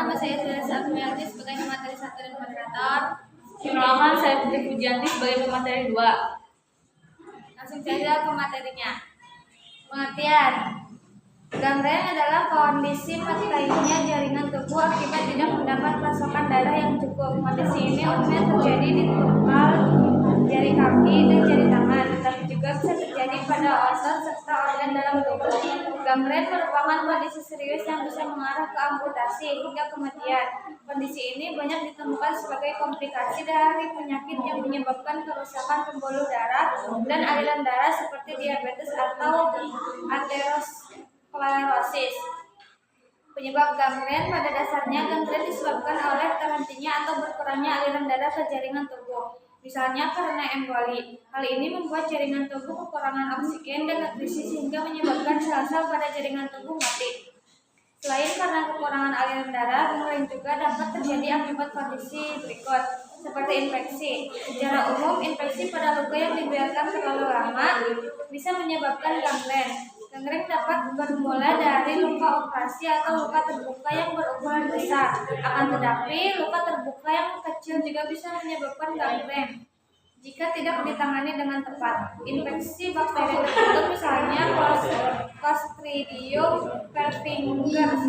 nama saya Teresa Agniarti sebagai pemateri 1 dan moderator. Perkenalkan, saya Putri Pujianti sebagai pemateri 2. Langsung saja ke materinya. Pengertian. Gangren adalah kondisi patahnya jaringan tubuh akibat tidak mendapat pasokan darah yang cukup. Kondisi ini umumnya terjadi di tunggal jari kaki dan jari tangan, tetapi juga bisa terjadi pada otot serta organ dalam tubuh. Gangren merupakan kondisi serius yang bisa mengarah ke amputasi hingga kematian. Kondisi ini banyak ditemukan sebagai komplikasi dari penyakit yang menyebabkan kerusakan pembuluh darah dan aliran darah seperti diabetes atau aterosklerosis. Penyebab gangren pada dasarnya gangren disebabkan oleh terhentinya atau berkurangnya aliran darah ke jaringan tubuh. Misalnya karena emboli. Hal ini membuat jaringan tubuh kekurangan oksigen dan nutrisi sehingga menyebabkan sel-sel pada jaringan tubuh mati. Selain karena kekurangan aliran darah, gangren juga dapat terjadi akibat kondisi berikut, seperti infeksi. Secara umum, infeksi pada luka yang dibiarkan terlalu lama bisa menyebabkan gangren. Gangren dapat bermula dari luka operasi atau luka terbuka yang berukuran besar. Akan tetapi, luka terbuka yang kecil juga bisa menyebabkan gangren jika tidak ditangani dengan tepat. Infeksi bakteri tertentu misalnya Clostridium perfringens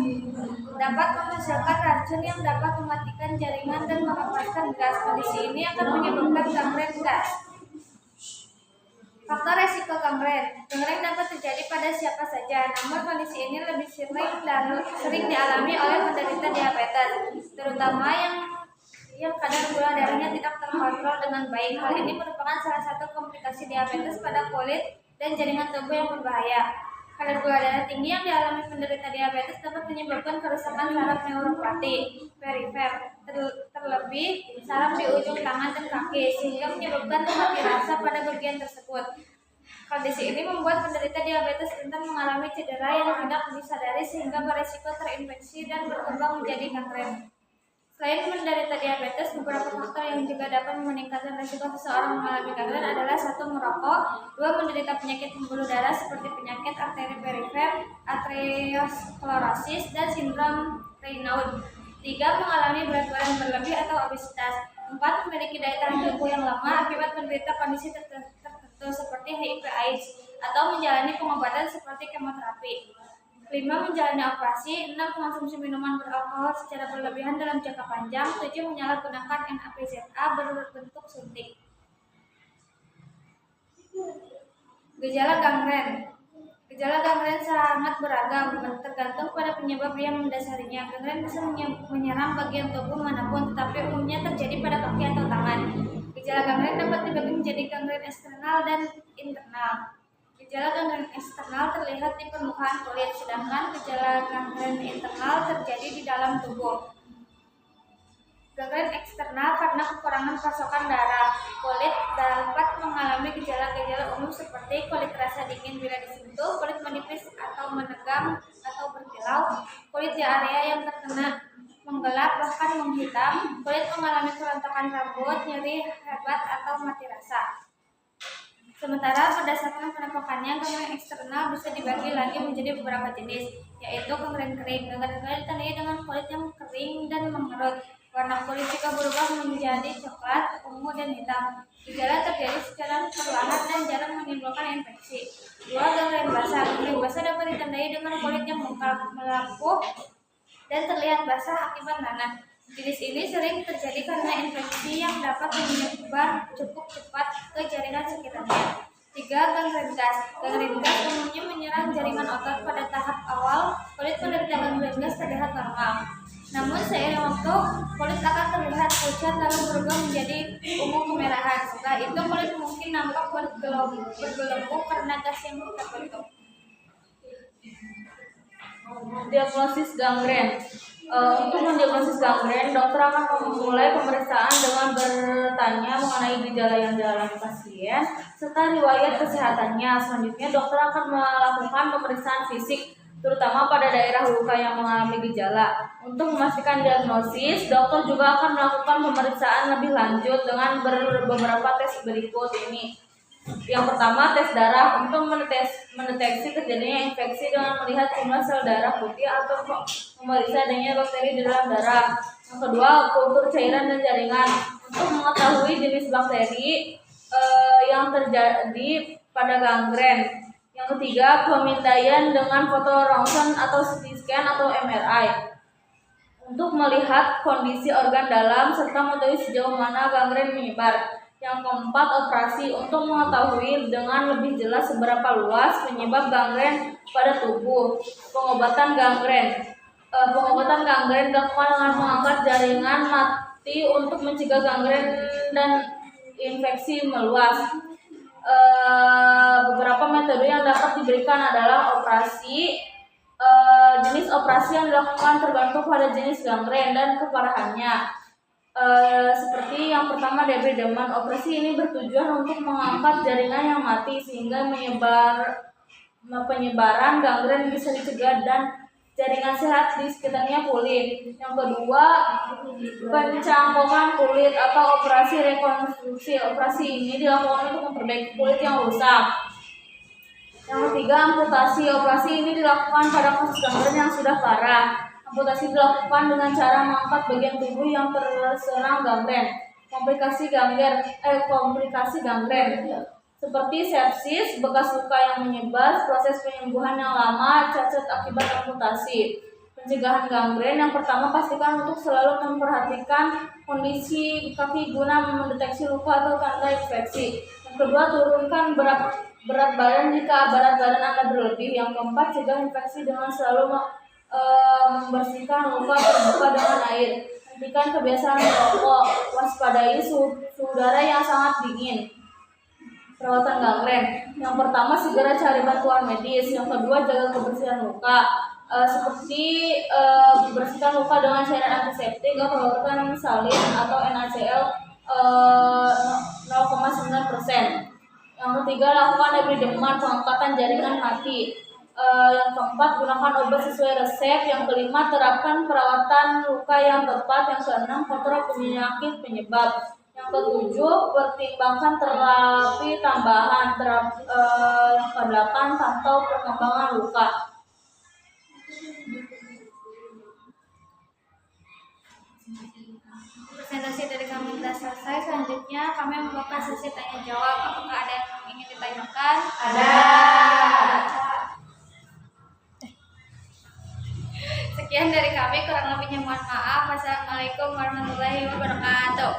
dapat menghasilkan racun yang dapat mematikan jaringan dan melepaskan gas. Kondisi ini akan menyebabkan gangren gas. Faktor resiko gangren. Gangren dapat terjadi pada siapa saja, namun kondisi ini lebih sering dialami oleh penderita diabetes, terutama yang kadar gula darahnya tidak terkontrol dengan baik. Hal ini merupakan salah satu komplikasi diabetes pada kulit dan jaringan tubuh yang berbahaya. Kadar gula darah tinggi yang dialami penderita diabetes dapat menyebabkan kerusakan saraf neuropati perifer, terlebih saraf di ujung tangan dan kaki, sehingga menyebabkan mati rasa pada bagian tersebut. Kondisi ini membuat penderita diabetes rentan mengalami cedera yang tidak disadari sehingga berisiko terinfeksi dan berkembang menjadi gangren. Selain menderita diabetes, beberapa faktor yang juga dapat meningkatkan risiko seseorang mengalami gangren adalah 1. Merokok, 2. Menderita penyakit pembuluh darah seperti penyakit arteri perifer, aterosklerosis, dan sindrom Raynaud, 3. Mengalami berat badan berlebih atau obesitas, 4. Memiliki daya tahan tubuh yang lemah akibat menderita kondisi tertentu seperti HIV/AIDS atau menjalani pengobatan seperti kemoterapi, 5. Menjalani operasi, 6. Mengonsumsi minuman beralkohol secara berlebihan dalam jangka panjang, 7. Menyalahgunakan NAPZA berbentuk suntik. Gejala gangren. Gejala gangren sangat beragam, tergantung pada penyebab yang mendasarinya. Gangren bisa menyerang bagian tubuh manapun, tetapi umumnya terjadi pada kaki atau tangan. Gejala gangren dapat dibagi menjadi gangren eksternal dan internal. Gejala gangren eksternal terlihat di permukaan kulit, sedangkan gejala gangren internal terjadi di dalam tubuh. Gangren eksternal karena kekurangan pasokan darah. Kulit dapat mengalami gejala-gejala umum seperti kulit terasa dingin bila disentuh, kulit menipis atau menegang atau berkilau, kulit di area yang terkena menggelap bahkan menghitam, kulit mengalami kerontokan rambut, nyeri hebat atau mati rasa. Sementara berdasarkan penampakannya, gangren eksternal bisa dibagi lagi menjadi beberapa jenis, yaitu gangren kering. Gangren kering ditandai dengan kulit yang kering dan mengerut. Warna kulit juga berubah menjadi coklat, ungu, dan hitam. Gejala terjadi secara perlahan dan jarang menimbulkan infeksi. 2. Gangren basah. Gangren basah dapat ditandai dengan kulit yang bengkak, melepuh, dan terlihat basah akibat nanah. Jenis ini sering terjadi karena infeksi yang dapat menyebar cukup cepat ke jaringan sekitarnya. 3. Gangren gas. Gangren gas umumnya menyerang jaringan otot pada tahap awal. Kulit penderita gangren gas terlihat normal, namun seiring waktu kulit akan terlihat pucat lalu berubah menjadi ungu kemerahan. Setelah itu kulit mungkin nampak bergelembung karena gas yang terbentuk. Diagnosis gangren. Untuk mendiagnosis gangren, dokter akan memulai pemeriksaan dengan bertanya mengenai gejala yang dialami pasien serta riwayat kesehatannya. Selanjutnya, dokter akan melakukan pemeriksaan fisik, terutama pada daerah luka yang mengalami gejala. Untuk memastikan diagnosis, dokter juga akan melakukan pemeriksaan lebih lanjut dengan beberapa tes berikut ini. Yang pertama, tes darah untuk mendeteksi terjadinya infeksi dengan melihat jumlah sel darah putih atau memeriksa adanya bakteri di dalam darah. Yang kedua, kultur cairan dan jaringan untuk mengetahui jenis bakteri yang terjadi pada gangren. Yang ketiga, pemindaian dengan foto ronsen atau CT scan atau MRI untuk melihat kondisi organ dalam serta mengetahui sejauh mana gangren menyebar. Yang keempat, operasi untuk mengetahui dengan lebih jelas seberapa luas penyebab gangren pada tubuh. Pengobatan gangren. Pengobatan gangren dilakukan dengan mengangkat jaringan mati untuk mencegah gangren dan infeksi meluas. Beberapa metode yang dapat diberikan adalah operasi. Jenis operasi yang dilakukan tergantung pada jenis gangren dan keparahannya. Seperti yang pertama, debrideman. Operasi ini bertujuan untuk mengangkat jaringan yang mati sehingga penyebaran gangren bisa dicegah dan jaringan sehat di sekitarnya pulih. Yang kedua, pencangkokan kulit atau operasi rekonstruksi. Operasi ini dilakukan untuk memperbaiki kulit yang rusak. Yang ketiga, amputasi. Operasi ini dilakukan pada kasus gangren yang sudah parah. Amputasi dilakukan dengan cara mengangkat bagian tubuh yang terserang gangren. Komplikasi gangren seperti sepsis, bekas luka yang menyebar, proses penyembuhan yang lama, cacat akibat amputasi. Pencegahan gangren. Yang pertama, pastikan untuk selalu memperhatikan kondisi kaki guna mendeteksi luka atau tanda infeksi. Yang kedua, turunkan berat badan jika berat badan Anda berlebih. Yang keempat, cegah infeksi dengan selalu membersihkan luka terbuka dengan air. Hentikan kebiasaan merokok. Waspadai suhu udara yang sangat dingin. Perawatan gangren. Yang pertama, segera cari bantuan medis. Yang kedua, jaga kebersihan luka. Seperti bersihkan luka dengan cairan antiseptik atau larutan salin atau NaCl 0,9%. Yang ketiga, lakukan debrideman, pengangkatan jaringan mati. Yang keempat, gunakan obat sesuai resep. Yang kelima, terapkan perawatan luka yang tepat. Yang keenam, kontrol penyakit penyebab. Yang ketujuh, pertimbangkan terapi tambahan. Yang kedelapan, pantau perkembangan luka. Presentasi dari kami sudah selesai. Selanjutnya kami membuka sesi tanya jawab. Apakah ada yang ingin ditanyakan? Ada. Sekian dari kami, kurang lebihnya mohon maaf. Wassalamualaikum warahmatullahi wabarakatuh.